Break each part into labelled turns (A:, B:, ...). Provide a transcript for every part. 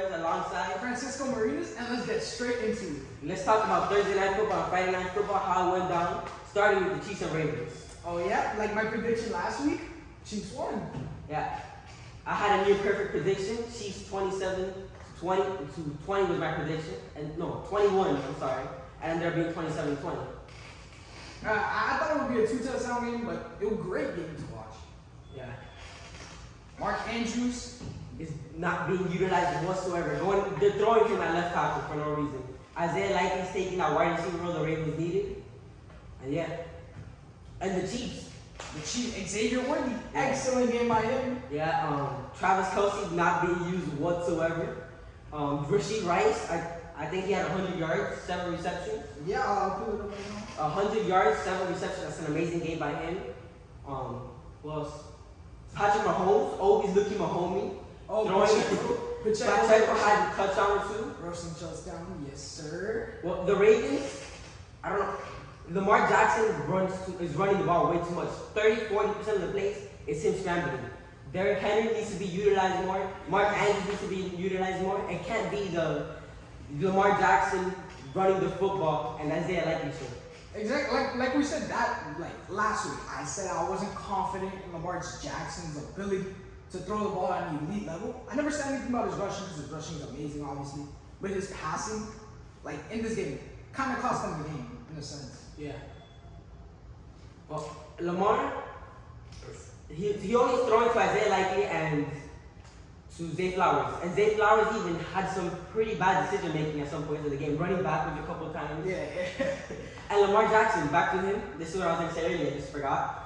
A: Flores alongside
B: Francisco Marinas, and let's get straight into it.
A: Let's talk about Thursday Night Football and Friday Night Football, how it went down, starting with the Chiefs and Ravens.
B: Oh yeah, like my prediction last week, Chiefs won.
A: Yeah. I had a near perfect prediction. Chiefs 27-20 to 20 was my prediction. And no, 21, I'm sorry. And they're being 27-20.
B: I thought it would be a 2-touchdown game, but it was a great game to watch.
A: Yeah.
B: Mark Andrews
A: is not being utilized whatsoever. They're throwing him at left tackle for no reason. Isaiah Likely's taking that wide receiver role the Ravens needed. And yeah. And the Chiefs.
B: Xavier Worthy, excellent game by him.
A: Yeah, Travis Kelce not being used whatsoever. Rashid Rice, I think he had 100 yards, 7 receptions.
B: Yeah, I'll put it up right now.
A: 100 yards, 7 receptions. That's an amazing game by him. Who else? Patrick Mahomes, always looking Mahomey.
B: Oh,
A: Pacheco had a touchdown or two.
B: Rushing touchdown, yes sir.
A: Well, the Ravens, I don't know. Lamar Jackson is running the ball way too much. 30-40% of the plays is him scrambling. Derrick Henry needs to be utilized more. Mark Andrews needs to be utilized more. It can't be the Lamar Jackson running the football and Isaiah Likely show.
B: Exactly, like we said that last week. I said I wasn't confident in Lamar Jackson's ability to throw the ball at an elite level. I never said anything about his rushing because his rushing is amazing, obviously. But his passing, in this game, kind of cost them the game in a sense.
A: Yeah. Well, Lamar, he only throwing to Isaiah Likely and to Zay Flowers. And Zay Flowers even had some pretty bad decision making at some points of the game, running backwards a couple of times.
B: Yeah.
A: And Lamar Jackson, back to him. This is what I was going to say earlier, I just forgot.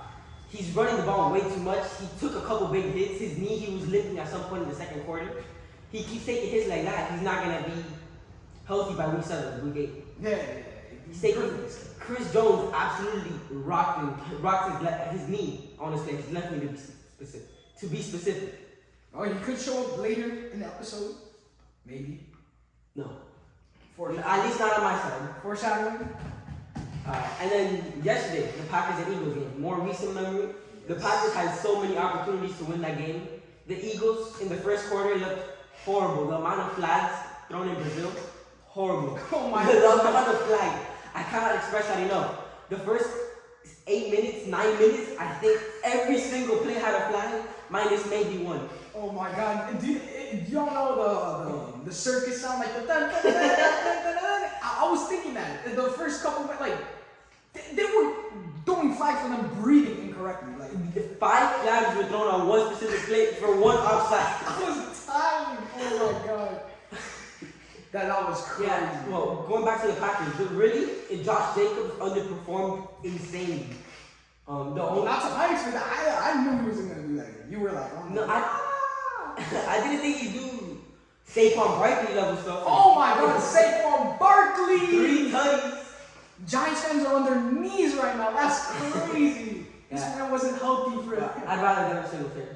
A: He's running the ball way too much. He took a couple big hits. His knee, he was limping at some point in the second quarter. He keeps taking hits like that. He's not going to be healthy by week 7, week 8.
B: Yeah.
A: He's taking Chris Jones absolutely rocked his knee on his leg, his left knee to be specific.
B: Oh, he could show up later in the episode. Maybe.
A: No. At least not on my side.
B: Foreshadowing.
A: And then yesterday, the Packers and Eagles game. More recent memory. The Packers had so many opportunities to win that game. The Eagles in the first quarter looked horrible. The amount of flags thrown in Brazil, horrible.
B: Oh my
A: God. The amount
B: God.
A: of flags. I cannot express that enough. The first 8 minutes, 9 minutes, I think every single play had a flag, minus maybe one.
B: Oh my God! Do y'all know the circus sound, like the dun, dun, dun, dun, dun, dun, dun. I was thinking that the first couple, they were doing flags for them breathing incorrectly.
A: 5 flags were thrown on one specific play for one offside.
B: I was dying. Oh my God. That was crazy.
A: Yeah, well, going back to the Packers, really, Josh Jacobs underperformed insanely.
B: Not to my experience, I knew he wasn't going to do that. You were like, oh
A: no, I didn't think he'd do Saquon Barkley level stuff.
B: Oh my God, Saquon Barkley!
A: 3 tutties.
B: Giants fans are on their knees right now. That's crazy. This man wasn't healthy for it.
A: I'd rather them single thing.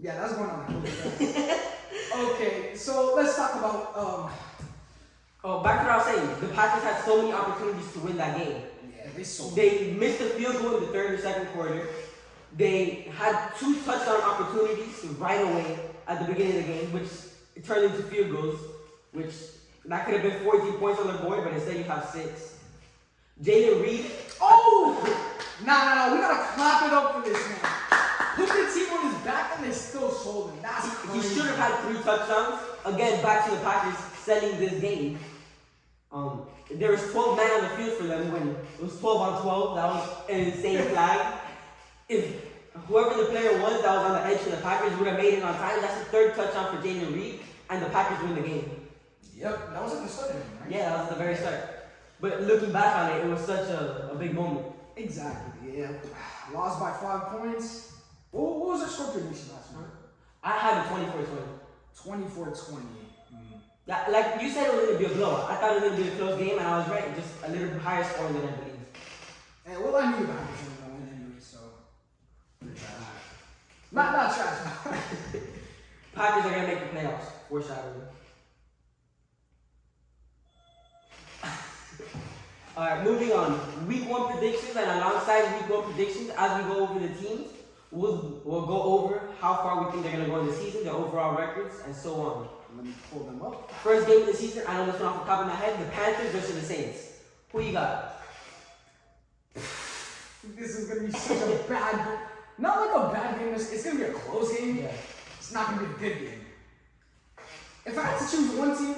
B: Yeah, that's going on. Okay, so let's talk about.
A: Back to what I was saying. The Packers had so many opportunities to win that game.
B: Yeah,
A: they missed a field goal in the third and second quarter. They had 2 touchdown opportunities right away at the beginning of the game, which turned into field goals, which that could have been 14 points on the board, but instead you have 6. Jalen Reed.
B: Oh! No, we gotta clap it up for this man. Put the team on his back and they still sold him. That's crazy.
A: He should have had 3 touchdowns. Again, back to the Packers selling this game. There was 12 men on the field for them when it was 12 on 12. That was an insane flag. If whoever the player was that was on the edge for the Packers would have made it on time, that's the 3rd touchdown for Jalen Reed, and the Packers win the game.
B: Yep, that was at the start of it, right?
A: Yeah, that was at the very start. But looking back on it, it was such a big moment.
B: Exactly, yeah. Lost by 5 points. What was our score prediction last night?
A: I had a 24-20.
B: 24-20.
A: Yeah, like you said, it was going to be a blowout. I thought it was going to be a close game, and I was right. Just a little higher scoring than I believed.
B: Hey, well, I knew the Packers were going to win anyway, so. Not trash.
A: Packers are going to make the playoffs. Foreshadowing. Alright, moving on. Week 1 predictions, and alongside week 1 predictions, as we go over the teams, We'll go over how far we think they're gonna go in the season, their overall records, and so on.
B: Let me pull them up.
A: First game of the season, I know this one off the top of my head, the Panthers versus the Saints. Who you got?
B: This is gonna be such a bad game. Not like a bad game, it's gonna be a close game.
A: Yeah.
B: It's not gonna be a good game. If I had to choose one team,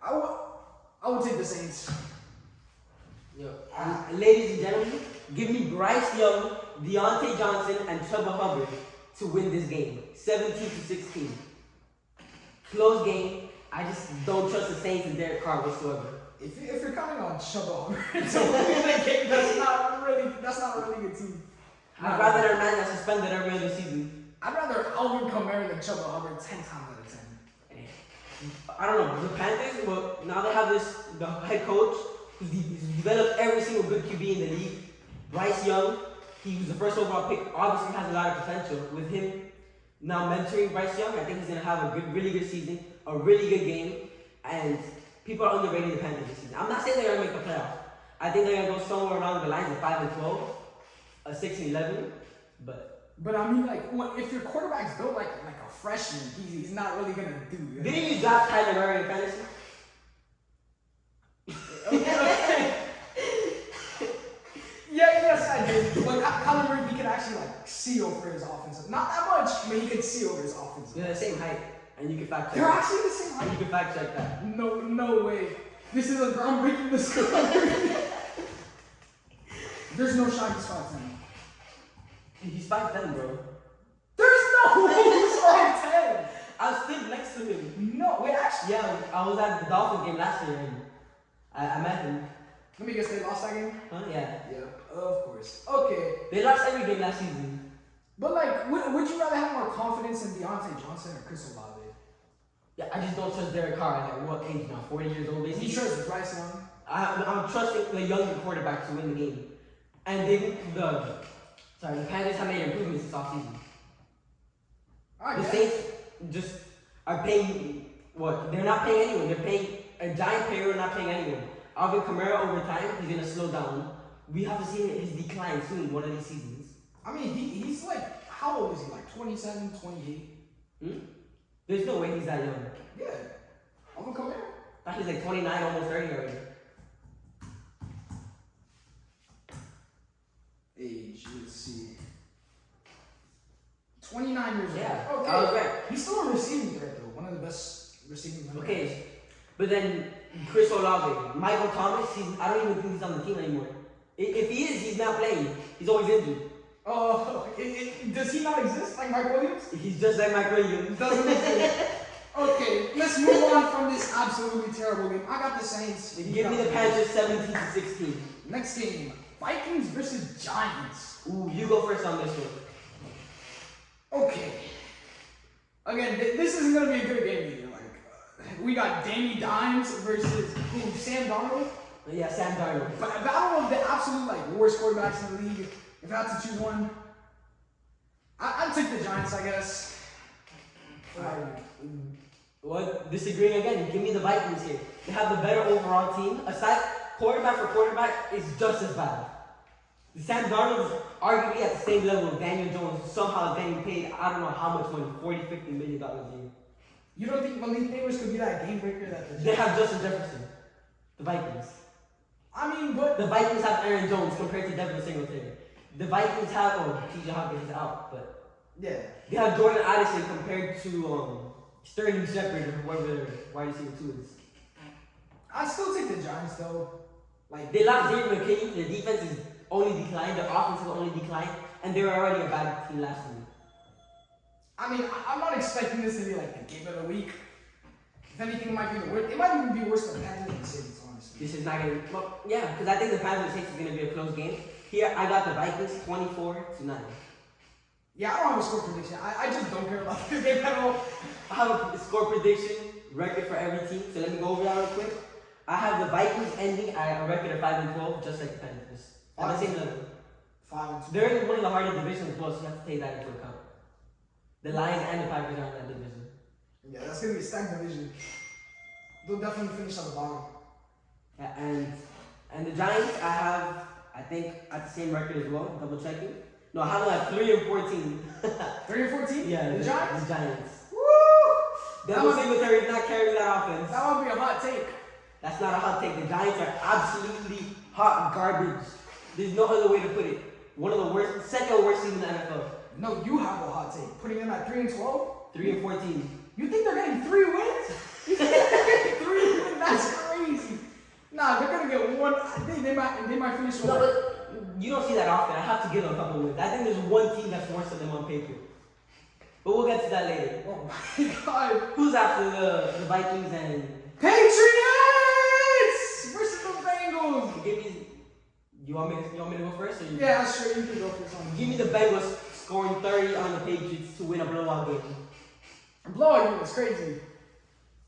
B: I would take the Saints.
A: Yo, ladies and gentlemen, give me Bryce Young, Deontay Johnson, and Chuba Hubbard to win this game. 17-16. Close game. I just don't trust the Saints and Derek Carr whatsoever.
B: If you're counting on Chuba Hubbard to win that game, that's not a really good team.
A: I'd rather they're not get suspended every other season.
B: I'd rather Alvin Kamara than Chuba Hubbard 10 times out of 10.
A: I don't know. The Panthers, well, now they have the head coach who's developed every single good QB in the league. Bryce Young, he was the first overall pick, obviously has a lot of potential. With him now mentoring Bryce Young, I think he's going to have a really good season, a really good game, and people are underrating the Panthers this season. I'm not saying they're going to make the playoffs. I think they're going to go somewhere along the lines of 5-12, 6-11,
B: But I mean, like, if your quarterback's built like a freshman, he's not really gonna do.
A: Didn't you draft Kyler Murray in fantasy?
B: Okay. Yes, I did. But Kyler Murray, he could actually like see over his offensive. Not that much, but he could see over his offensive.
A: They're the same height, and you can fact check.
B: They're actually the same height.
A: You can fact check that.
B: No way. This is a groundbreaking discovery. There's no shot he's 5'10".
A: He's 5'10", bro.
B: There's no way he's 5'10".
A: I stood next to him.
B: No, wait, actually.
A: Yeah, I was at the Dolphins game last year, and I met him.
B: Let me guess, they lost that game?
A: Huh? Yeah.
B: Yeah, of course. Okay.
A: They lost every game last season.
B: But like, would you rather have more confidence in Deontay Johnson or Chris Olave?
A: Yeah, I just don't trust Derek Carr at what age now? 40 years old, basically.
B: You trust Bryce Young?
A: I'm trusting the younger quarterback to win the game. And the Panthers have made improvements this offseason. The Saints just are paying what? They're not paying anyone. They're paying a giant payroll, not paying anyone. Alvin Kamara over time, he's gonna slow down. We have to see his decline soon, one of these seasons.
B: I mean, he's like, how old is he? Like 27, 28?
A: There's no way he's that young.
B: Yeah. Alvin Kamara?
A: I thought he's like 29, almost 30 already.
B: Age, let's see. 29 years old.
A: Yeah,
B: Okay.
A: I was right.
B: He's still a receiving threat though. One of the best receiving threats.
A: Okay, but then Chris Olave, Michael Thomas, I don't even think he's on the team anymore. If he is, he's not playing. He's always injured.
B: Oh, does he not exist like Mike Williams?
A: He's just like Mike Williams.
B: Doesn't exist. Okay, let's move on from this absolutely terrible game. I got the Saints.
A: Give me the Panthers 17-16.
B: Next game, Vikings versus Giants.
A: Ooh, you go first on this one.
B: Okay. Again, this isn't gonna be a good game either. Like, we got Danny Dimes versus Sam Darnold.
A: Yeah, Sam Darnold.
B: Battle of the absolute like worst quarterbacks in the league. If I had to choose one, I'd take the Giants, I guess.
A: What? Disagreeing again. Give me the Vikings here. They have the better overall team. Aside, quarterback for quarterback is just as bad. Sam Darnold is arguably at the same level of Daniel Jones, somehow getting paid, I don't know how much money, $40-50 million a year.
B: You don't think Malik Neighbors could be that game breaker that the Giants?
A: They have Justin Jefferson. The Vikings.
B: I mean, but
A: The Vikings have Aaron Jones compared to Devin Singletary. The Vikings have, TJ Hawkins is out, but
B: yeah.
A: they have Jordan Addison compared to Sterling Shepard or whoever their wide receiver 2 is.
B: I'd still take the Giants though. Like
A: They lost Xavier McKinney. Their defense is only declined. Their offense has only declined, and they were already a bad team last year.
B: I mean, I'm not expecting this to be like the game of the week. If anything, it might be the worst. It might even be worse than Panthers and Saints, honestly.
A: This is not gonna. Well, yeah, because I think the Panthers Saints is gonna be a close game. Here, I got the Vikings 24-9.
B: Yeah, I don't have a score prediction. I just don't care about this game at all.
A: I have a score prediction record for every team, so let me go over that real quick. I have the Vikings ending at a record of 5-12, just like the Panthers. At the same level.
B: 5-2.
A: They're in one of the hardest divisions as well, so you have to take that into account. The Lions and the Packers are in that division.
B: Yeah, that's gonna be a stacked division. They'll definitely finish at the bottom.
A: Yeah, and the Giants, I have, I think, at the same record as well, double checking. No, I have them at 3-14.
B: 3-14?
A: Yeah,
B: The Giants?
A: The Giants.
B: Woo!
A: Devin Singletary is not carrying that offense.
B: That would be a hot take.
A: That's not a hot take. The Giants are absolutely hot garbage. There's no other way to put it. One of the worst, second worst team in the NFL.
B: No, you have a hot take. Putting them at 3-12?
A: 3-14.
B: You think they're getting 3 wins? You think they're getting 3 wins? That's crazy. Nah, they're gonna get one. They might finish with.
A: No, but you don't see that often. I have to give them a couple wins. I think there's one team that's worse than them on paper. But we'll get to that later.
B: Oh my god.
A: Who's after the Vikings and
B: Patriots versus the Bengals.
A: give me? You want me to go first? Or you?
B: Yeah, sure. You can go first.
A: Give me the Bengals scoring 30 on the Patriots to win a blowout game.
B: Blowout game is crazy.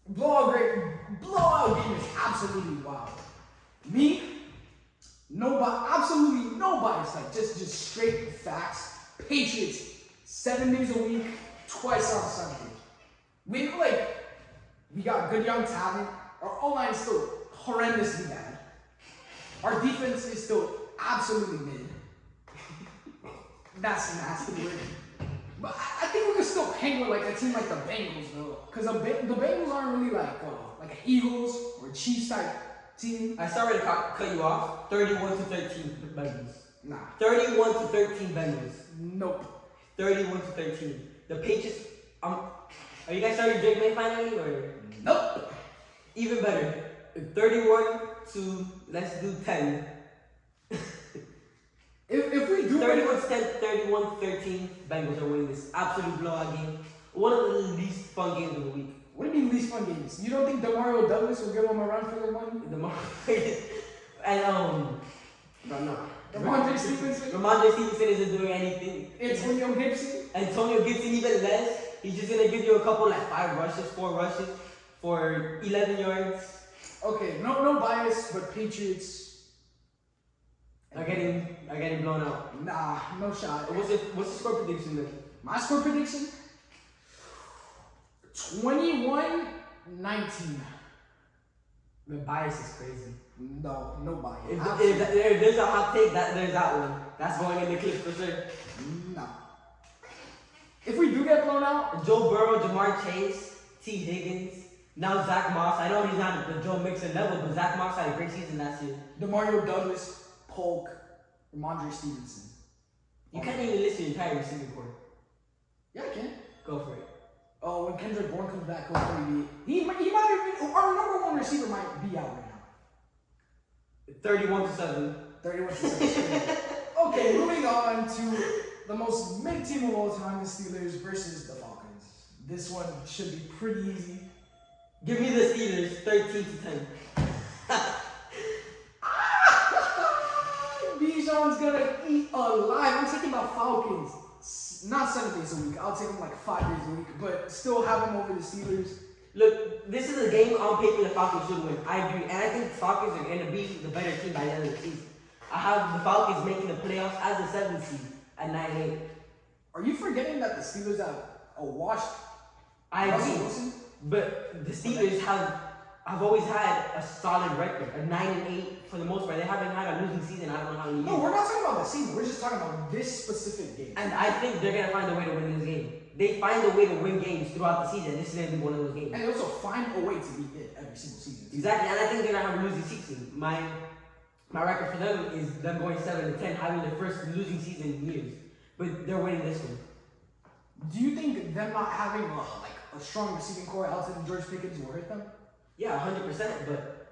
B: Blowout game is absolutely wild. Me, absolutely no bias. Like just straight facts. Patriots, 7 days a week, twice on Sunday. We got good young talent. Our O-line is still horrendously bad. Our defense is still absolutely mid. That's a nasty word. But I think we can still hang with like a team like the Bengals, though. Because the Bengals aren't really like an Eagles or Chiefs type team.
A: I sorry to cut you off. 31-13 Bengals.
B: Nah.
A: 31-13 Bengals.
B: Nope.
A: 31-13. The Patriots. Are you guys starting Drake May finally or?
B: Nope.
A: Even better. 31 to let's do 10.
B: If we do
A: 31-10, 31-13, Bengals are winning this absolute blowout game. One of the least fun games of the week.
B: What do you mean least fun games? You don't think Demario Douglas will give them a run for their money?
A: No.
B: Ramondre Stevenson?
A: Ramondre Stevenson isn't doing anything.
B: Antonio Gibson?
A: Antonio Gibson even less. He's just gonna give you a couple 5 rushes, 4 rushes for 11 yards.
B: Okay, no bias, but Patriots
A: are getting blown out.
B: Nah, no shot.
A: What's the score prediction then?
B: My score prediction? 21-19.
A: The bias is crazy.
B: No bias.
A: If there's a hot take, there's that one. That's going in the clip for sure.
B: No. If we do get blown out,
A: Joe Burrow, Jamar Chase, T. Higgins, now Zach Moss. I know he's not at the Joe Mixon level, but Zach Moss had a great season last year.
B: Demario Douglas, Polk, Ramondre Stevenson.
A: You can't even list your entire receiving core.
B: Yeah, I can.
A: Go for it.
B: Oh, when Kendrick Bourne comes back, hopefully he might even, our number 1 receiver might be out right now.
A: 31-7.
B: 31-7. Okay, moving on to the most mid team of all time, the Steelers versus the Falcons. This one should be pretty easy.
A: Give me the Steelers, 13-10.
B: Bijan's gonna eat alive. I'm taking the Falcons. Not 7 days a week. I'll take them 5 days a week, but still have them over the Steelers.
A: Look, this is a game on paper the Falcons should win. I agree, and I think the Falcons are going to be the better team by the end of the season. I have the Falcons making the playoffs as a 7th seed at 9-8.
B: Are you forgetting that the Steelers have a washed
A: I
B: Russell
A: agree,
B: Wilson?
A: but the Steelers have always had a solid record, a 9-8 for the most part. They haven't had a losing season. I don't know how many years.
B: No, we're not talking about the season. We're just talking about this specific game.
A: And I think they're going to find a way to win this game. They find a way to win games throughout the season. This is going to be one of those games.
B: And they also find a way to beat it every single season.
A: Exactly, and I think they're going to have a losing season. My record for them is them going 7-10, having their first losing season in years. But they're winning this one.
B: Do you think them not having a strong receiving core outside of George Pickens will hurt them?
A: Yeah, 100%, but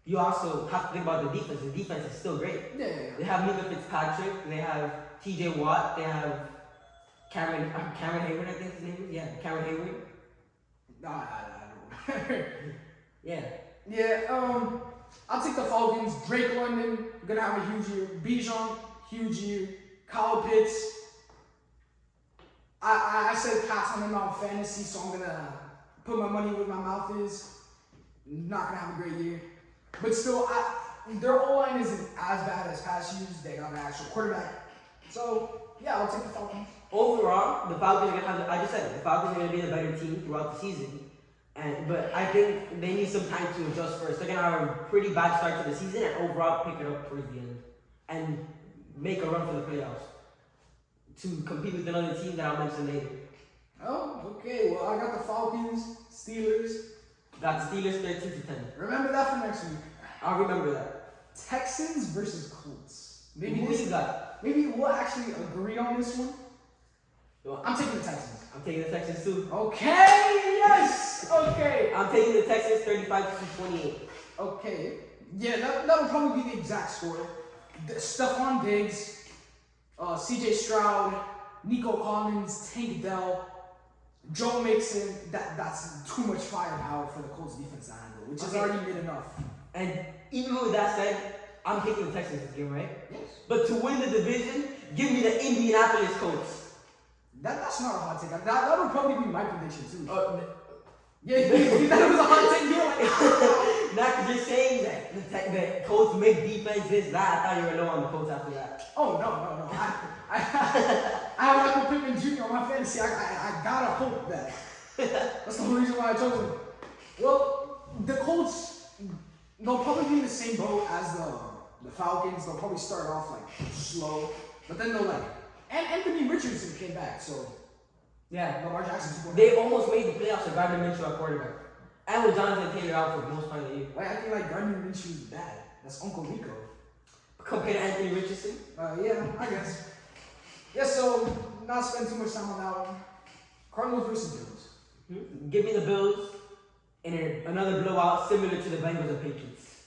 A: you also have to think about the defense. The defense is still great.
B: Yeah.
A: They have Minka Fitzpatrick, they have TJ Watt, they have Cameron Hayward, I think his name is. Yeah, Cameron Hayward.
B: I don't know.
A: Yeah.
B: Yeah, I'll take the Falcons. Drake London, gonna have a huge year. Bijan, huge year. Kyle Pitts. I said pass on him on fantasy, so I'm gonna put my money where my mouth is. Not gonna have a great year. But still, their O-line isn't as bad as past years. They got an actual quarterback. So, yeah, I'll take the Falcons.
A: Overall, the Falcons are going to have, I just said it, the Falcons are going to be the better team throughout the season. But I think they need some time to adjust first. They're going to have a pretty bad start to the season and overall pick it up towards the end. And make a run for the playoffs. to compete with another team that I'll mention later.
B: Oh, okay. Well, I got the Falcons, Steelers.
A: Got the Steelers 13-10.
B: Remember that for next week.
A: I'll remember that.
B: Texans versus Colts.
A: Maybe who you got?
B: Maybe we'll actually agree on this one. I'm taking the Texans.
A: I'm taking the Texans too.
B: Okay, yes! Okay.
A: I'm taking the Texans 35-28.
B: Okay. Yeah, that'll probably be the exact score. Stephon Diggs, CJ Stroud, Nico Collins, Tank Dell, Joe Mixon. That's too much firepower for the Colts defense to handle, which is already good enough.
A: And even with that said, I'm taking the Texans this game, right?
B: Yes.
A: But to win the division, give me the Indianapolis Colts.
B: That's not a hot take. That would probably be my prediction too. Yeah,
A: you
B: thought it was a hot take. You were like, ah.
A: Not because you're saying that the Colts make defense this, that. I thought you were low on the Colts after that.
B: Oh, no. I have Michael Pittman Jr. on my fantasy. I gotta hope that. That's the whole reason why I chose him. Well, the Colts, they'll probably be in the same boat as the Falcons. They'll probably start off like slow, but then they'll like. And Anthony Richardson came back, so
A: yeah,
B: Lamar Jackson.
A: They almost made the playoffs with Gardner Minshew at quarterback, and with Jonathan Taylor out for the most part of the year.
B: Wait, I think like Gardner Minshew is bad. That's Uncle Rico.
A: Compared to Anthony Richardson.
B: Yeah, I guess. Yeah, so not spend too much time on that one. Cardinals versus Bills.
A: Give me the Bills in another blowout similar to the Bengals and Patriots.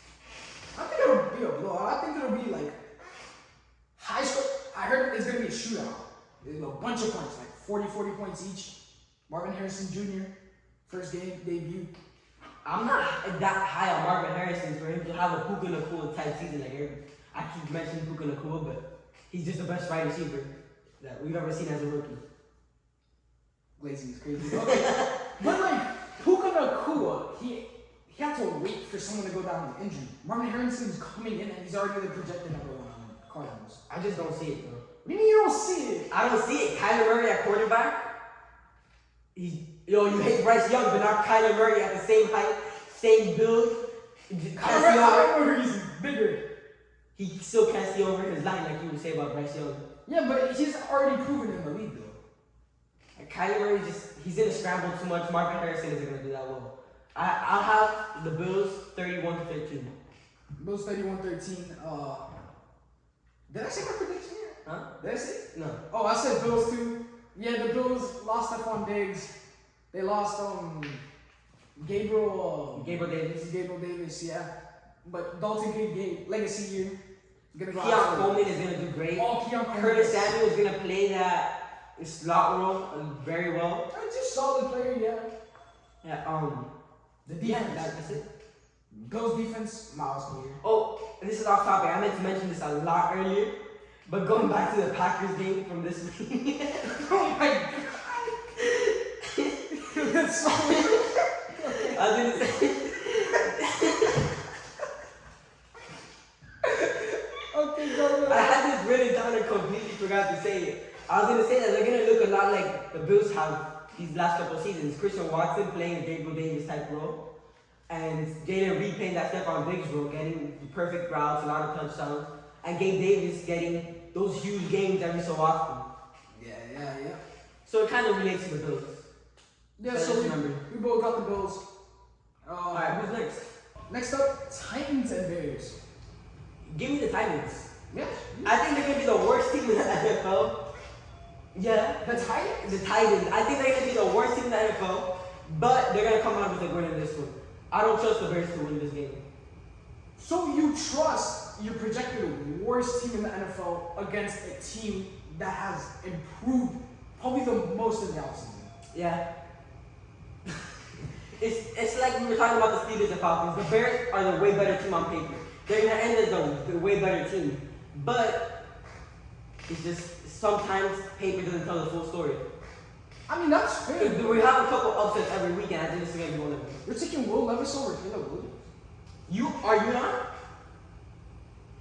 B: I think it'll be a blowout. I think it'll be like high score. I heard it's going to be a shootout. A bunch of points, like 40 points each. Marvin Harrison Jr., first game, debut.
A: I'm not that high on Marvin Harrison for him to have a Puka Nacua type season. I keep mentioning Puka Nacua, but he's just the best wide receiver that we've ever seen as a rookie.
B: Glazing is crazy. Okay. But like, Puka Nacua, he had to wait for someone to go down with injury. Marvin Harrison's coming in and he's already the projected number one on the Cardinals.
A: I just don't see it, bro.
B: What do you mean you don't see it?
A: I don't see it. Kyler Murray at quarterback. You hate Bryce Young, but not Kyler Murray at the same height, same build.
B: Kyler Murray's bigger.
A: He still can't see over his line like you would say about Bryce Young.
B: Yeah, but he's already proven in the league, though.
A: And Kyler Murray he's in a scramble too much. Marvin Harrison isn't going to do that well. I'll have the Bills 31-13.
B: Bills 31-13. Did I say my prediction here?
A: Huh?
B: Did I say it?
A: No.
B: Oh, I said Bills too. Yeah, the Bills lost Stephon Diggs. They lost Gabriel Davis, yeah. But Dalton Kincaid, legacy year.
A: Keon Coleman is going to do great.
B: Keon Coleman.
A: Curtis Samuel is going to play that slot role very well.
B: Just solid player, yeah.
A: Yeah,
B: the defense.
A: Yeah, that's it.
B: Bills defense, Miles Clear.
A: Oh, this is off topic. I meant to mention this a lot earlier. But going back to the Packers game from this week.
B: Oh my god. That's so weird.
A: I was going to say.
B: Okay, go.
A: I had this written down and completely forgot to say it. I was going to say that they're going to look a lot like the Bills have these last couple of seasons. Christian Watson playing a Gabriel Davis type role. And Jalen Reed playing that Stephon Diggs role, getting the perfect routes, a lot of touchdowns. And Gabe Davis getting those huge games every so often.
B: Yeah.
A: So it kind of relates to the Bills.
B: Yeah, so we both got the Bills.
A: Alright, who's next?
B: Next up, Titans and Bears.
A: Give me the Titans.
B: Yeah.
A: I think they're going to be the worst team in the NFL. Yeah.
B: The Titans?
A: The Titans. I think they're going to be the worst team in the NFL, but they're going to come out with a win in this one. I don't trust the Bears to win this game.
B: So you trust your projected worst team in the NFL against a team that has improved probably the most in the offseason?
A: Yeah. It's like we were talking about the Steelers and Falcons. The Bears are the way better team on paper. They're going to end as the way better team. But it's just sometimes paper doesn't tell the full story.
B: I mean, that's fair.
A: We have a couple upsets every weekend. I think this is going to be one of them.
B: You're taking Will Levis over Caleb Williams?
A: Are you not?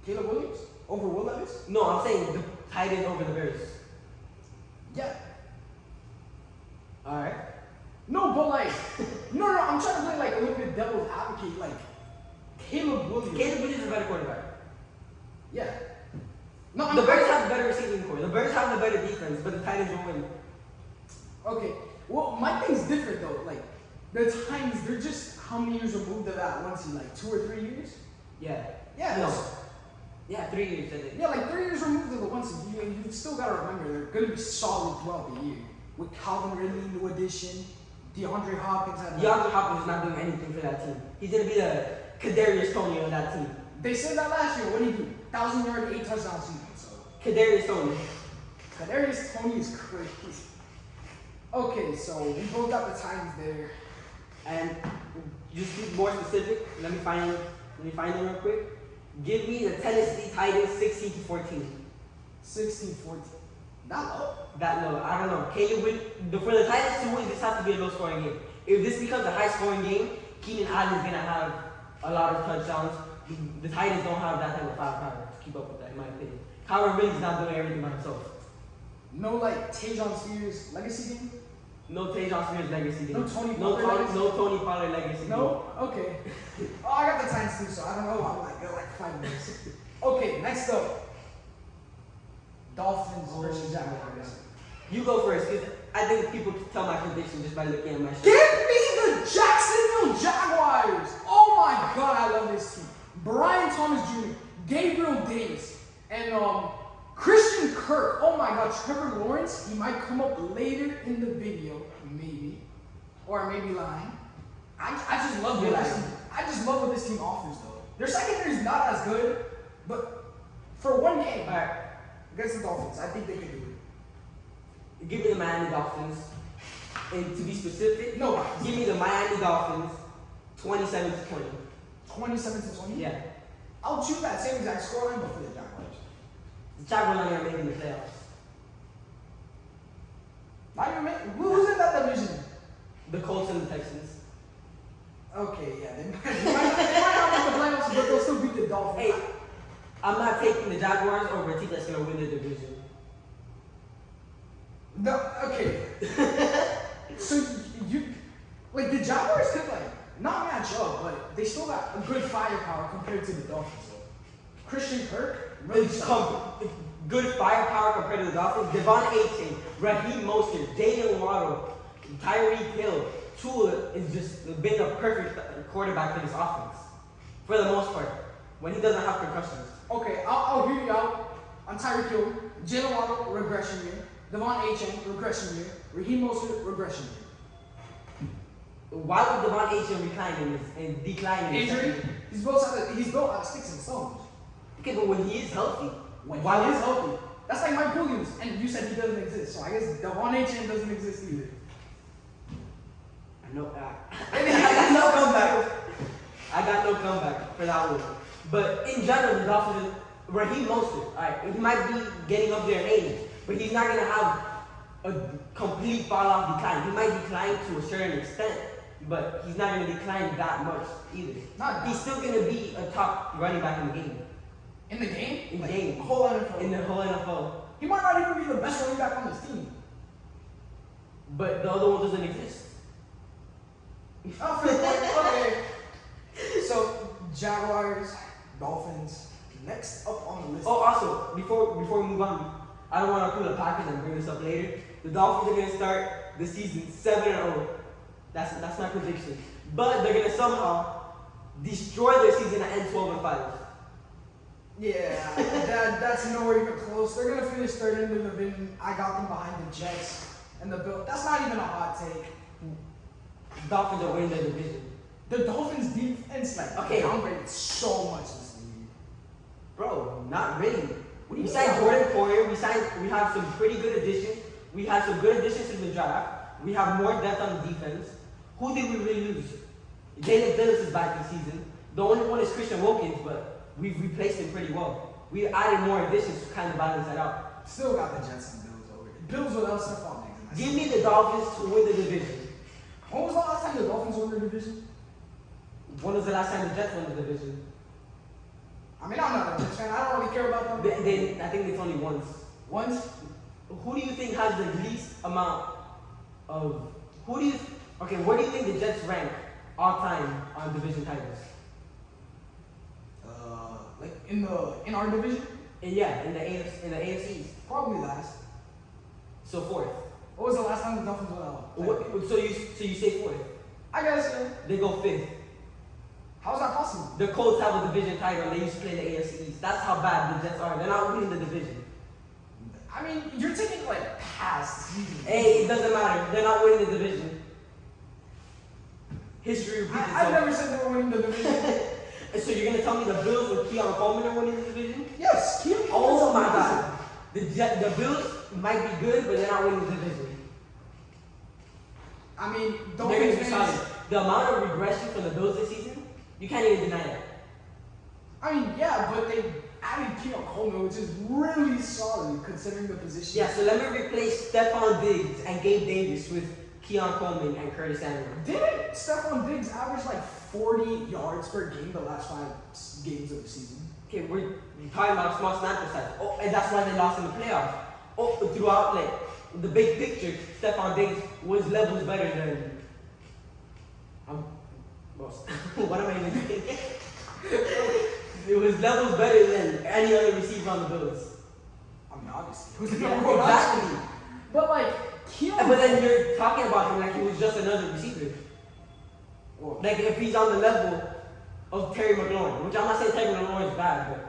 B: Caleb Williams? Over Will Levis?
A: No, I'm saying the Titans over the Bears.
B: Yeah.
A: Alright.
B: No, but like, no, I'm trying to play like a little bit devil's advocate. Like, Caleb Williams.
A: Caleb Williams is a better quarterback.
B: Yeah. No,
A: the Bears have a better receiving core. The Bears have the better defense, but the Titans will win.
B: Okay. Well, my thing's different though. Like the Titans, they're just how many years removed of that one seed? Like 2 or 3 years?
A: Yeah.
B: Yeah.
A: No. Yeah, 3 years, I think.
B: Yeah, like 3 years removed of the one seed. You still gotta remember they're gonna be solid throughout the year. With Calvin Ridley, new addition, DeAndre Hopkins.
A: DeAndre Hopkins is not doing anything for that team. He's gonna be the Kadarius Toney on that team.
B: They said that last year. What did he do? 1,000-yard, 8 touchdown season. So
A: Kadarius Toney.
B: Kadarius Toney is crazy. Okay, so we both got the Titans there.
A: And just to be more specific, let me find them real quick. Give me the Tennessee Titans 16-14.
B: 16-14. That low?
A: That low. I don't know. Can you win? For the Titans to win, this has to be a low scoring game. If this becomes a high scoring game, Keenan Allen's gonna have a lot of touchdowns. The Titans don't have that type of firepower to keep up with that, in my opinion. Kyron Williams not doing everything by himself.
B: No, like Tajon Spears legacy game?
A: No Tajon Spears legacy game.
B: No Tony Pollard legacy?
A: No Tony Pollard legacy
B: No? Okay. Oh, I got the Titans too, so I don't know. I'm like 5 minutes. Okay, next up. Dolphins versus Jaguars.
A: You go first, because I think people can tell my prediction just by looking at my
B: Give
A: shit.
B: me the Jacksonville Jaguars! Oh my god, I love this team. Brian Thomas Jr., Gabriel Davis, and Christian Kirk. Oh my god, Trevor Lawrence, he might come up later in the video, maybe. Or maybe lying. I just love what this team. I just love what this team offers though. Their secondary is not as good, but for one game,
A: Alright,
B: against the Dolphins, I think they can do it.
A: give me the Miami Dolphins. And to be specific,
B: No,
A: give me the Miami Dolphins 27-20.
B: 27-20?
A: Yeah.
B: I'll choose that same exact scoreline, but for the Jaguars.
A: The Jaguars are making the playoffs.
B: Not even who's in that division?
A: The Colts and the Texans.
B: Okay, yeah, they might not make the playoffs, but they'll still beat the Dolphins.
A: Hey, I'm not taking the Jaguars over a team that's gonna win the division.
B: Okay. So you like the Jaguars could not match up, but they still got a good firepower compared to the Dolphins. Though. Christian Kirk, really
A: It's
B: solid.
A: good firepower compared to the Dolphins. Devon Achane, Raheem Mostert, Jalen Waddle, Tyreek Hill, Tua is just been a perfect quarterback for this offense. For the most part, when he doesn't have concussions.
B: Okay, I'll hear you out on Tyreek Hill, Jalen Waddle, regression year. Devon Achane, regression year. Raheem Mostert, regression year.
A: Why would Devon Achane decline in his
B: Injury?
A: second year?
B: He's built out of sticks and stones.
A: Okay, but when he is healthy,
B: When
A: why
B: he
A: is
B: is healthy. That's like Mike Williams, and you said he doesn't exist. So I guess Devon Achane doesn't exist either.
A: I know that. I got no comeback. I got no comeback for that one. But in general, the Dolphins, Raheem Mostert, alright, he might be getting up there in age, but he's not gonna have a complete fall off decline. He might decline to a certain extent, but he's not gonna decline that much either. He's still gonna be a top running back in the game.
B: In the game?
A: In the game.
B: Whole NFL.
A: In the whole NFL.
B: He might not even be the best running back on this team.
A: But the other one doesn't exist.
B: Oh, fair point. Okay. So, Jaguars, Dolphins, next up on the list.
A: Oh, also, before we move on, I don't want to pull a package and bring this up later. The Dolphins are gonna start the season 7-0. That's my prediction. But they're gonna somehow destroy their season and end 12-5.
B: Yeah, that's nowhere even close. They're gonna finish third in the division. I got them behind the Jets and the Bills. That's not even a hot take.
A: The Dolphins are winning their division.
B: The Dolphins defense downgraded so much this year.
A: Bro, not really.
B: What do you
A: We
B: mean?
A: signed Jordan Poyer. We have some pretty good additions. We have some good additions to the draft. We have more depth on the defense. Who did we really lose? Jalen Phillips is back this season. The only one is Christian Wilkins, but we've replaced him pretty well. We added more additions to kind of balance that out.
B: Still got the Jets and Bills over it. Bills without Stephon Diggs.
A: Give me the Dolphins to win the division.
B: When was the last time the Dolphins won their division?
A: When was the last time the Jets won the division?
B: I mean, I'm not a Jets fan. I don't really care about them.
A: I think it's only once.
B: Once?
A: Who do you think has the least amount of? Where do you think the Jets rank all time on division titles?
B: Like in our division?
A: And yeah, in the AFC East.
B: Probably last.
A: So fourth.
B: What was the last time the Dolphins went out?
A: So you say fourth.
B: I guess, yeah.
A: They go fifth.
B: How is that possible?
A: The Colts have a division title and they used to play in the AFC East. That's how bad the Jets are. They're not winning the division.
B: I mean, you're taking like past season.
A: Hey, it doesn't matter. They're not winning the division. History repeats itself.
B: I've never said they were winning the division.
A: So you're gonna tell me the Bills with Keon Coleman are winning the division?
B: Yes, Keon
A: Oh my God. The Bills might be good, but they're not winning the division.
B: I mean, don't
A: They're gonna be
B: fans.
A: solid. The amount of regression from the Bills this season, you can't even deny that.
B: I mean, yeah, but they added Keon Coleman, which is really solid considering the position.
A: Yeah, so let me replace Stephon Diggs and Gabe Davis with Keon Coleman and Curtis Samuel.
B: Didn't Stephon Diggs average like 40 yards per game the last 5 games of the season?
A: Okay, we're talking about small sample size. Oh, and that's why they lost in the playoffs. Oh, throughout like the big picture, Stephon Diggs was levels better than. What am I even thinking? It was levels better than any other receiver on the Bills.
B: I mean, obviously. Who's the
A: Yeah,
B: number one
A: exactly.
B: option? But like, Keon.
A: But then you're talking about him like he was just another receiver.
B: Well,
A: Like if he's on the level of Terry McLaurin, which I'm not saying Terry McLaurin is bad, but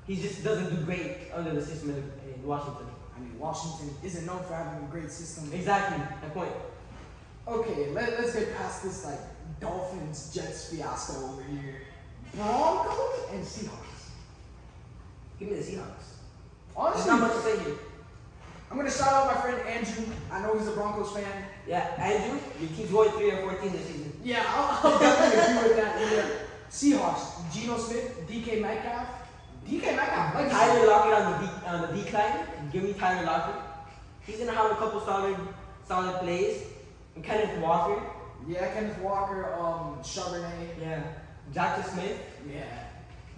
A: he just doesn't do great under the system in Washington.
B: I mean, Washington isn't known for having a great system.
A: Exactly, my point.
B: Okay, let's get past this like Dolphins Jets fiasco over here. Broncos and Seahawks.
A: Give me the Seahawks. There's
B: Honestly,
A: not much to say here.
B: I'm gonna shout out my friend Andrew. I know he's a Broncos fan.
A: Yeah, Andrew, your team's going 3-14 this season.
B: Yeah, I'll definitely agree with that. Yeah. Seahawks, Geno Smith, DK Metcalf. DK Metcalf, like
A: Tyler Lockett on the decline. Give me Tyler Lockett. He's gonna have a couple solid plays. And Kenneth Walker.
B: Yeah, Kenneth Walker, Charbonnet.
A: Yeah. Jackson Smith.
B: Yeah.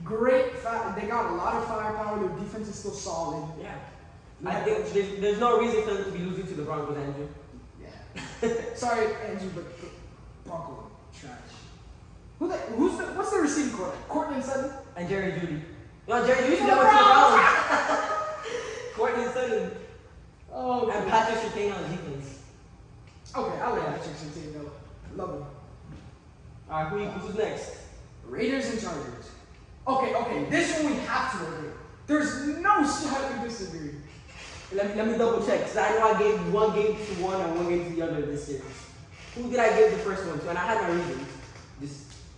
B: Great. They got a lot of firepower. Their defense is still solid.
A: Yeah. I think there's no reason for them to be losing to the Broncos, Andrew.
B: Yeah. Sorry, Andrew, but Broncos are trash. What's the receiving corner? Cortland Sutton?
A: And Jerry Judy. No, Jerry Judy
B: He's
A: never
B: on
A: to the
B: the
A: Browns. Courtney Sutton.
B: Oh, okay.
A: And Patrick Surtain on defense.
B: Okay, I like Patrick Surtain though. Love him.
A: Alright, who's next?
B: Raiders and Chargers. Okay, this one we have to agree. There's no slightly disagree.
A: Let me double check, because I know I gave one game to one and one game to the other this series. Who did I give the first one to? And I had my reasons.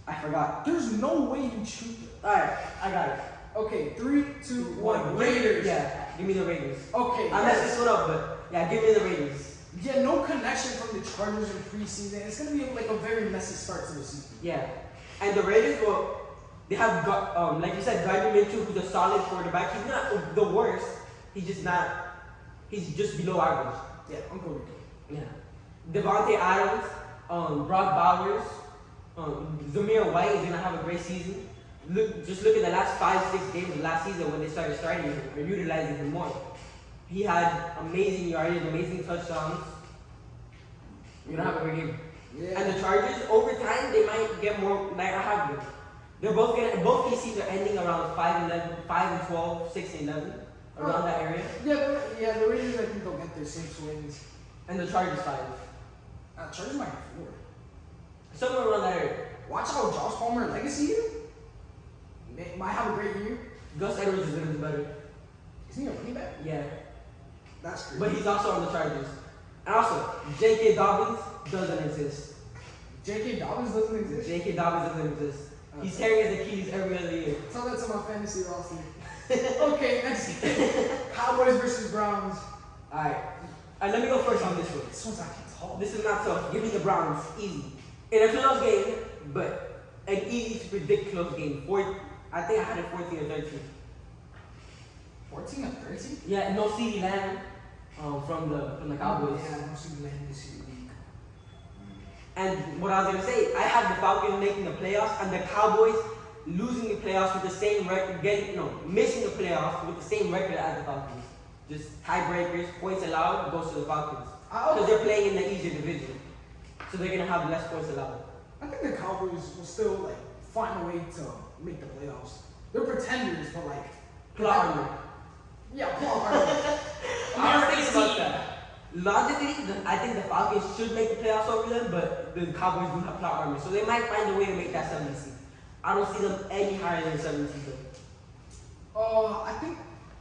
A: I forgot.
B: There's no way you choose it.
A: Alright, I got it.
B: Okay, 3, 2, 1. Raiders.
A: Yeah, give me the Raiders.
B: Okay.
A: I messed this one up, but yeah, give me the Raiders.
B: Yeah, no connection from the Chargers in preseason. It's gonna be like a very messy start to the season.
A: Yeah. And the Raiders, well, they have, like you said, Gardner Minshew, who's a solid quarterback. He's not the worst. He's just below average.
B: Yeah, I'm going to
A: Yeah. Devontae Adams, Brock Bowers, Zamir White is gonna have a great season. Look at the last 5-6 games of last season when they started starting him or utilizing him more. He had amazing yardage, amazing touchdowns. You're gonna have a great game.
B: Yeah.
A: And the Chargers, over time, they might get more. Like I have them. They're both PCs are ending around 5-12, 6-11, around that area.
B: Yeah, the Raiders I think they'll get their 6 wins.
A: And the Chargers 5.
B: Chargers might be 4.
A: Somewhere around that area.
B: Watch how Josh Palmer legacy year. Might have a great year.
A: Gus Edwards is gonna be better.
B: Isn't he a running back?
A: Yeah.
B: That's crazy.
A: But he's also on the Chargers. And also, J.K. Dobbins doesn't exist.
B: J.K. Dobbins doesn't exist?
A: J.K. Dobbins doesn't exist. He's tearing the keys every other year.
B: Tell that to my fantasy roster. Okay, next game. Cowboys versus Browns.
A: Alright. Let me go first on this one.
B: This one's actually tough.
A: This is not tough. Give me the Browns. Easy. In a close game, but an easy to predict close game. I think I had it 14 or 13.
B: 14 or 13?
A: Yeah, no CeeDee Lamb from the Cowboys.
B: Yeah, no CeeDee Lamb this year.
A: And what I was gonna say, I had the Falcons making the playoffs and the Cowboys losing the playoffs with the same record, missing the playoffs with the same record as the Falcons. Just tiebreakers, points allowed goes to the Falcons because they're playing in the easier division, so they're gonna have less points allowed.
B: I think the Cowboys will still find a way to make the playoffs. They're pretenders, but
A: Plot armor.
B: Yeah, plot armor.
A: I was thinking about that. Logically, I think the Falcons should make the playoffs over them, but the Cowboys do have plot armor, so they might find a way to make that 7 seed. I don't see them any higher than 7 seed though.
B: I think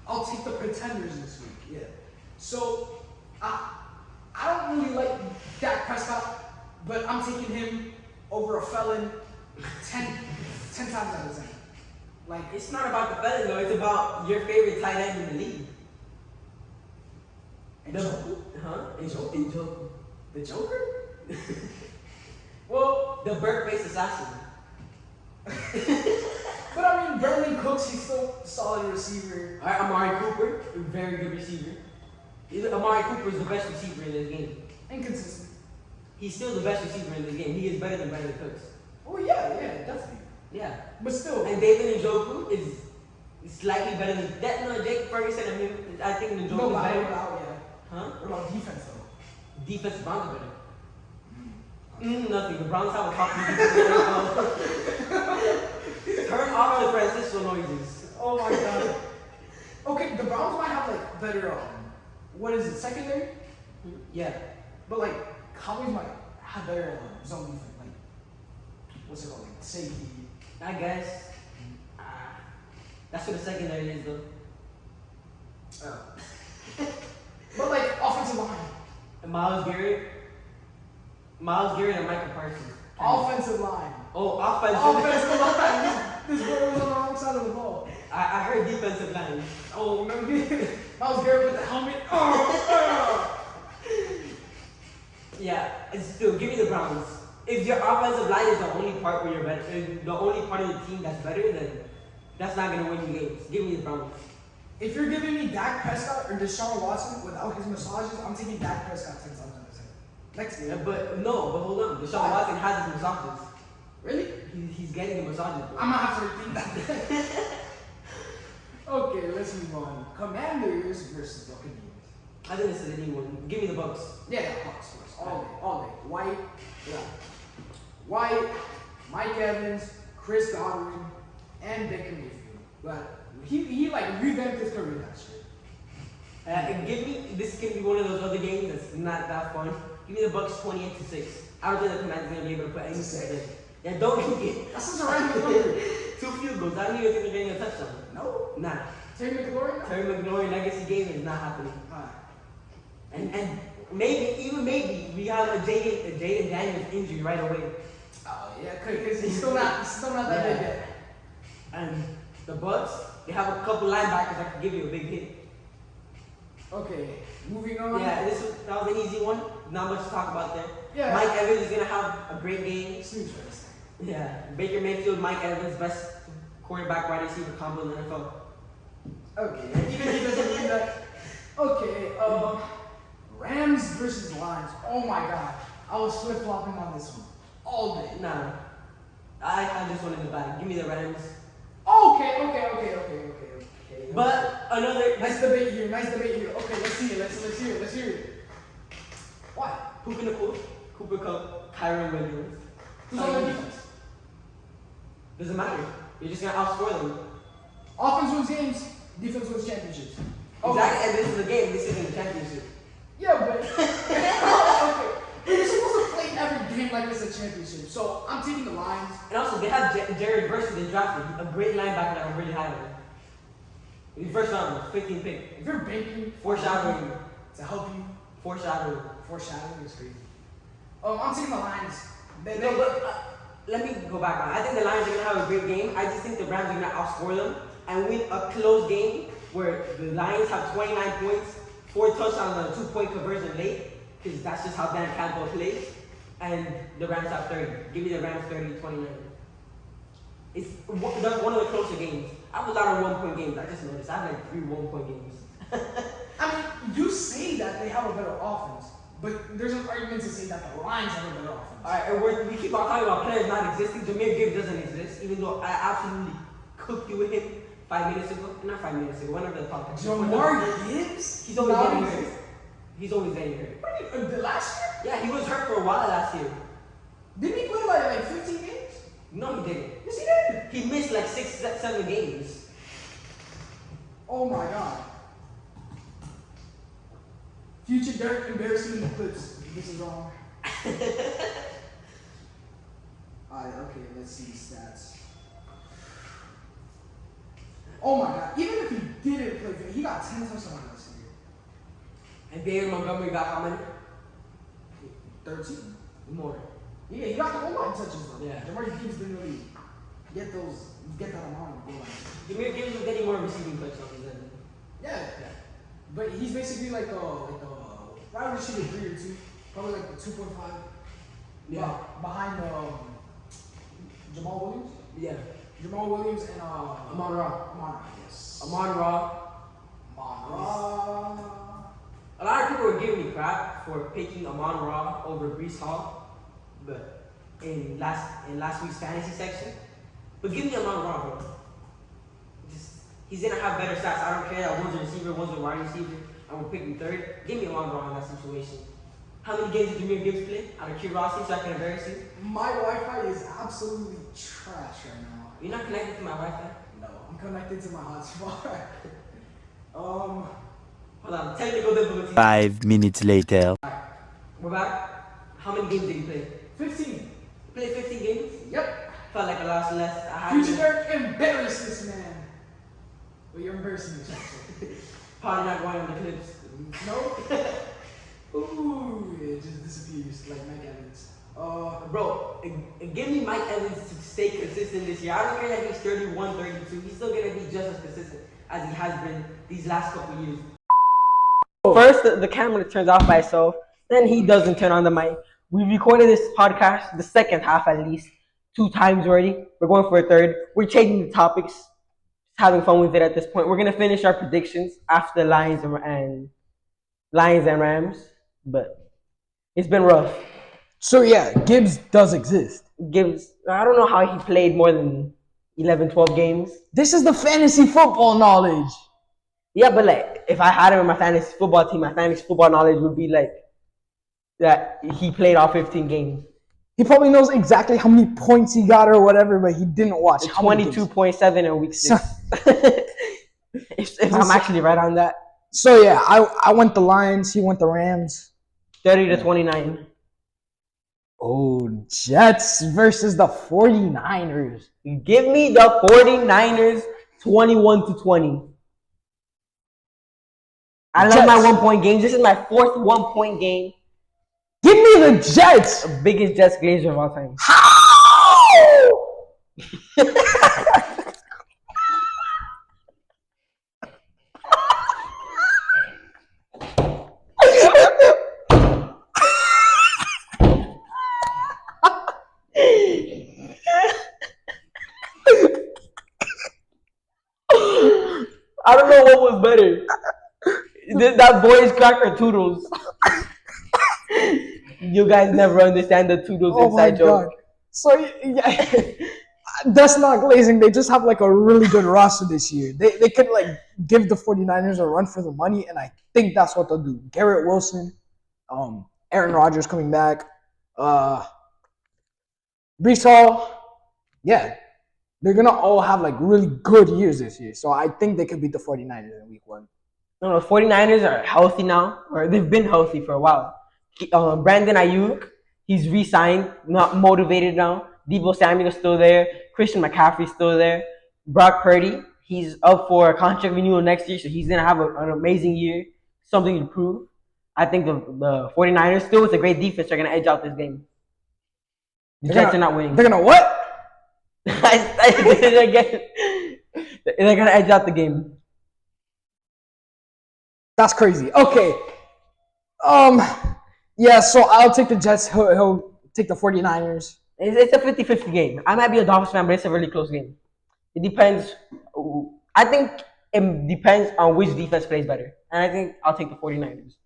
B: I'll take the Pretenders this week. Yeah. So, I don't really like Dak Prescott, but I'm taking him over a felon 10 times out of 10. Like,
A: It's not about the felon though, it's about your favorite tight end in the league. Njoku?
B: The Joker? Well,
A: The bird-faced assassin.
B: but I mean, Brandon Cooks, he's still a solid receiver.
A: Alright, Amari Cooper, a very good receiver. Amari Cooper is the best receiver in this game.
B: Inconsistent.
A: He's still the best receiver in this game. He is better than Brandon Cooks.
B: Oh, yeah, definitely.
A: Yeah.
B: But still.
A: And David Njoku is slightly better than that. No, Jake Ferguson and him. I think Njoku
B: No,
A: is
B: but
A: better.
B: yeah.
A: Huh?
B: What about defense, though?
A: Defensive Browns are better. Nothing. The Browns have a top defense. Turn off the Francisco noises.
B: Oh my god. Okay, the Browns might have like better, what is it, secondary?
A: Yeah.
B: But like, Cowboys might have better zone defense. Like, what's it called? Like safety.
A: I guess. That's what the secondary is, though.
B: But like, offensive line.
A: And Miles Garrett and Michael Parsons.
B: Offensive line.
A: Oh, offensive.
B: Offensive line. This boy was on the wrong side of the ball.
A: I heard defensive line.
B: Oh, remember Miles Garrett with the helmet? Oh.
A: Yeah, it's still give me the Browns. If your offensive line is the only part where you're better, the only part of the team that's better, then that's not gonna win you games. Give me the Browns.
B: If you're giving me Dak Prescott or Deshaun Watson without his massages, I'm taking Dak Prescott 10 times out of 10. Next game.
A: Yeah, but hold on. Deshaun Watson has his massages.
B: Really?
A: He's getting the massages. Bro.
B: I'm gonna have to repeat that. Okay, let's move on. Commanders versus Buccaneers.
A: I think this is a new one. Give me the Bucks.
B: Yeah, Bucks, of course. All day. White, yeah. White, Mike Evans, Chris Godwin, and Baker Mayfield. But he like revamped his career last year.
A: And give me this can be one of those other games that's not that fun. Give me the Bucks 28-6. I don't think the Commanders are gonna be able to put any points. Yeah, don't get.
B: That's just a random number.
A: 2 field goals. I don't even think they're getting a touchdown.
B: No.
A: Nah.
B: Terry McLaurin? No.
A: Terry McLaurin legacy game is not happening. And maybe we have a Jaden Daniels injury right away.
B: Oh yeah, because he's still not that big yet.
A: And the Bucks, they have a couple linebackers that can give you a big hit.
B: Okay, moving on.
A: Yeah, that was an easy one. Not much to talk about there.
B: Yeah.
A: Mike Evans is gonna have a great game.
B: Snooze fest.
A: Yeah. Baker Mayfield, Mike Evans, best quarterback wide receiver combo in the NFL.
B: Okay, even he doesn't mean that. Okay, Rams versus Lions. Oh my god, I was flip flopping on this one all day.
A: Nah. I have this one in the bag. Give me the Rams.
B: Okay.
A: But another
B: Nice debate here. Okay, let's see it. Let's hear it. What?
A: who can pull? Cooper Cup, Kyron Williams.
B: Who's on the defense?
A: Doesn't matter. You're just gonna outscore them.
B: Offense wins games, defense wins championships.
A: Exactly, and this is a game. This isn't a championship.
B: Yeah, but okay. But you're supposed to play every game like it's a championship. So I'm taking the Lions.
A: And also, they have Jared Verse they drafted, a great linebacker that I'm really high on. He's first round, 15 pick.
B: If you're banking
A: Foreshadowing.
B: to help you,
A: Foreshadowing.
B: foreshadowing is crazy. I'm taking the Lions.
A: No, but let me go back on. I think the Lions are gonna have a great game. I just think the Rams are gonna outscore them and win a close game where the Lions have 29 points, 4 touchdowns on a 2-point conversion late, because that's just how Dan Campbell plays. And the Rams have 30. Give me the Rams 30-29. It's one of the closer games. I have a lot of 1-point games. I just noticed. I have like 3 1-point games.
B: I mean, you say that they have a better offense, but there's an argument to say that the Lions have a better offense.
A: Alright, and we keep on talking about players not existing. Jameer Gibbs doesn't exist, even though I absolutely cooked you with him 5 minutes ago. Not 5 minutes ago, whenever the podcast.
B: Jamar Gibbs?
A: He's always getting hurt. He's always getting hurt.
B: What do you, the last year?
A: Yeah, he was hurt for a while last year.
B: Didn't he play like 15 games?
A: No, he didn't.
B: Yes, he did.
A: He missed like 6, 7 games.
B: Oh my god. Future Derek embarrassing the clips. This is wrong. Alright, okay, let's see the stats. Oh my god, even if he didn't play, he got 10 touchdowns last year.
A: And David Montgomery got how many?
B: 13.
A: More.
B: Yeah, he got the goal line touches though.
A: Yeah.
B: Jamar Gibbs didn't really get that amount of goal line touches.
A: Jameer Gibbs was getting more receiving touchdowns than.
B: Yeah. But he's basically like a wide receiver 3 or 2. Probably like the 2.5.
A: Yeah.
B: Behind Jamal Williams?
A: Yeah.
B: Jamal Williams and
A: Amon Ra.
B: Yes.
A: Amon Ra. A lot of people were giving me crap for picking Amon Ra over Breece Hall, but in last week's fantasy section. But give me Amon Ra, bro. He's gonna have better stats. I don't care that one's a receiver, one's a wide receiver. I'm gonna pick him third. Give me Amon Ra in that situation. How many games did Jameer Gibbs play? Out of curiosity, so I can embarrass you.
B: My Wi-Fi is absolutely trash right now.
A: You're not connected to my Wi-Fi?
B: No, I'm connected to my hotspot.
A: Hold on, technical difficulties.
C: 5 minutes later.
A: Alright, we're back. How many games did you play?
B: 15.
A: You played 15 games?
B: Yep.
A: Felt like I lost less. I had
B: Future Derek embarrassed this man. Well, you're embarrassing yourself.
A: probably not going on the clips.
B: No? Ooh, it just disappears like Mike Evans.
A: Bro, give me Mike Evans to stay consistent this year. I don't care that he's 31, 32. He's still going to be just as consistent as he has been these last couple years. First, the camera turns off by itself. Then he doesn't turn on the mic. We recorded this podcast, the second half at least, 2 times already. We're going for a third. We're changing the topics. Just having fun with it at this point. We're going to finish our predictions after the Lions and Rams. But it's been rough.
B: So yeah, Gibbs does exist.
A: Gibbs, I don't know how he played more than 11, 12 games.
B: This is the fantasy football knowledge.
A: Yeah, but like, if I had him in my fantasy football team, my fantasy football knowledge would be like that he played all 15 games.
B: He probably knows exactly how many points he got or whatever, but he didn't watch.
A: 22.7 in week 6. if I'm actually right on that.
B: So yeah, I went the Lions, he went the Rams.
A: 30-29.
B: Oh, Jets versus the 49ers.
A: Give me the 49ers 21-20. I love my 1-point games. This is my 4th 1-point game.
B: Give me the Jets.
A: The biggest Jets glazer of all time.
B: How?
A: I don't know what was better. That boy's crack or Toodles? You guys never understand the Toodles inside joke.
B: So yeah, that's not glazing. They just have like a really good roster this year. They could like give the 49ers a run for the money, and I think that's what they'll do. Garrett Wilson, Aaron Rodgers coming back, Breece Hall. Yeah, they're gonna all have like really good years this year. So I think they could beat the 49ers in week 1.
A: No, the 49ers are healthy now, or they've been healthy for a while. Brandon Ayuk, he's re-signed, not motivated now. Deebo Samuel's still there. Christian McCaffrey's still there. Brock Purdy, he's up for a contract renewal next year, so he's going to have an amazing year, something to prove. I think the 49ers, still with a great defense, are going to edge out this game. The Jets are not winning.
B: They're going to what?
A: They're going to edge out the game.
B: That's crazy. Okay. Yeah, so I'll take the Jets. He'll take the 49ers.
A: It's a 50-50 game. I might be a Dolphins fan, but it's a really close game. It depends. I think it depends on which defense plays better. And I think I'll take the 49ers.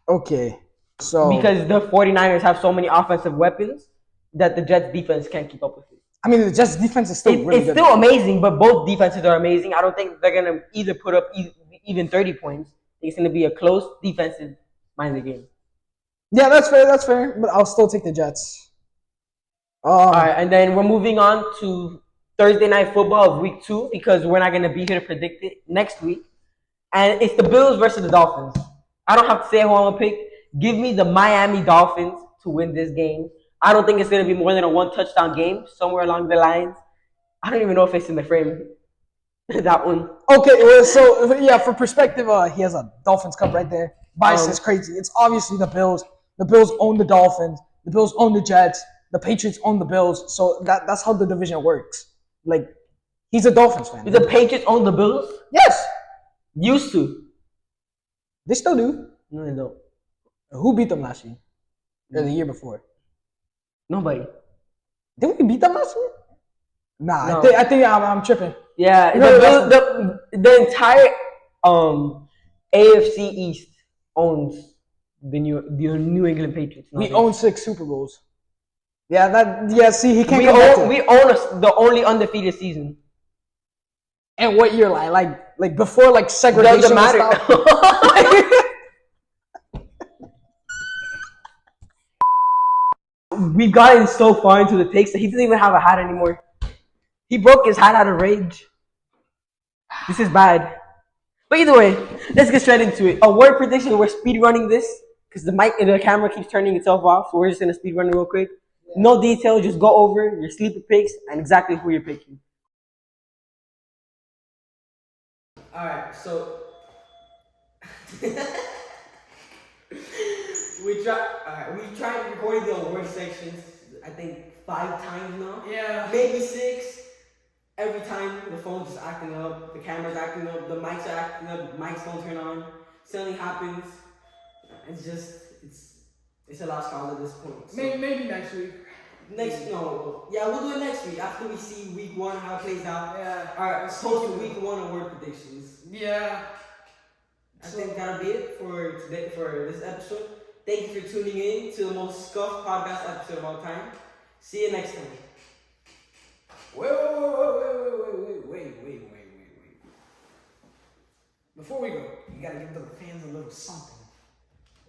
B: Okay. So
A: because the 49ers have so many offensive weapons that the Jets defense can't keep up with it.
B: I mean, the Jets defense is still really good.
A: It's still amazing, but both defenses are amazing. I don't think they're going to either put up even 30 points. It's going to be a close defensive-minded game.
B: Yeah, that's fair. That's fair. But I'll still take the Jets.
A: All right, and then we're moving on to Thursday Night Football of Week 2 because we're not going to be here to predict it next week. And it's the Bills versus the Dolphins. I don't have to say who I'm gonna pick. Give me the Miami Dolphins to win this game. I don't think it's gonna be more than a one touchdown game somewhere along the lines. I don't even know if it's in the frame. That one.
B: Okay, well, so yeah, for perspective, he has a Dolphins cup right there. Bias is crazy. It's obviously the Bills. The Bills own the Dolphins. The Bills own the Jets. The Patriots own the Bills. So that's how the division works. Like, he's a Dolphins fan.
A: The Patriots own the Bills?
B: Yes.
A: Used to.
B: They still do.
A: No, they don't.
B: Who beat them last year? Or the year before?
A: Nobody.
B: Didn't we beat them last year? Nah,
A: No.
B: I think I'm tripping.
A: Yeah, the entire AFC East owns the New England Patriots.
B: We own 6 Super Bowls. Yeah, see, he can't
A: We own the only undefeated season.
B: And what year, like before, like segregation?
A: Doesn't matter. We've gotten so far into the takes that he doesn't even have a hat anymore. He broke his hat out of rage. This is bad. But either way, let's get straight into it. A word prediction. We're speed running this because the camera keeps turning itself off. So we're just gonna speed run it real quick. No detail. Just go over your sleeper picks and exactly who you're picking. All right. So we tried recording the award sections. I think 5 times now.
B: Yeah.
A: Maybe 6. Every time the phone's just acting up, the camera's acting up, the mics are acting up, mics don't turn on. Something happens. It's a lost cause at this point. So
B: Maybe next week.
A: We'll do it next week after we see week 1 how it plays out.
B: Yeah.
A: Alright, post week 1 award predictions.
B: Yeah.
A: I think that'll be it for today for this episode. Thank you for tuning in to the most scuffed podcast episode of all time. See you next time.
B: Wait. Before we go, you gotta give the fans a little something.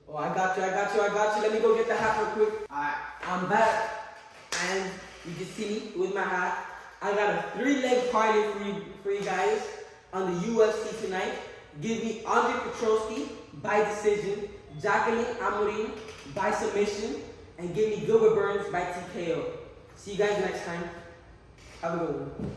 A: Oh, I got you. Let me go get the hat real quick. Alright, I'm back. And you can see me with my hat. I got a 3-leg party for you guys on the UFC tonight. Give me Andre Petrosky by decision, Jacqueline Amorim by submission, and give me Gilbert Burns by TKO. See you guys next time. Have a good one.